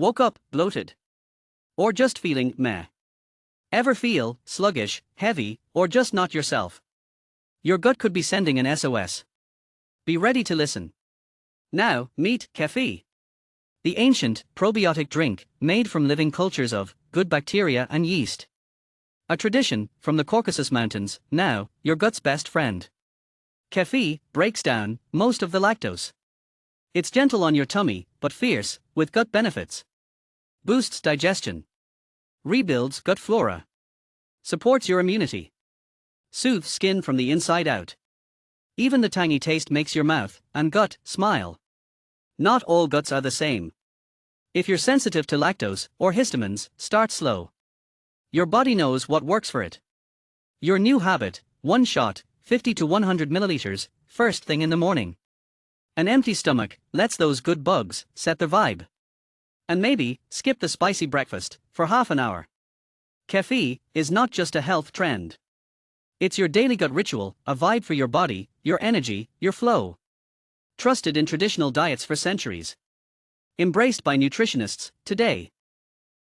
Woke up bloated? Or just feeling meh? Ever feel sluggish, heavy, or just not yourself? Your gut could be sending an SOS. Be ready to listen. Now, meet keffi. The ancient, probiotic drink, made from living cultures of good bacteria and yeast. A tradition from the Caucasus Mountains, now your gut's best friend. Keffi breaks down most of the lactose. It's gentle on your tummy, but fierce, with gut benefits. Boosts digestion. Rebuilds gut flora. Supports your immunity. Soothes skin from the inside out. Even the tangy taste makes your mouth and gut smile. Not all guts are the same. If you're sensitive to lactose or histamines, start slow. Your body knows what works for it. Your new habit: one shot, 50 to 100 milliliters, first thing in the morning. An empty stomach lets those good bugs set the vibe. And maybe skip the spicy breakfast for half an hour. Keffi is not just a health trend. It's your daily gut ritual, a vibe for your body, your energy, your flow. Trusted in traditional diets for centuries. Embraced by nutritionists today.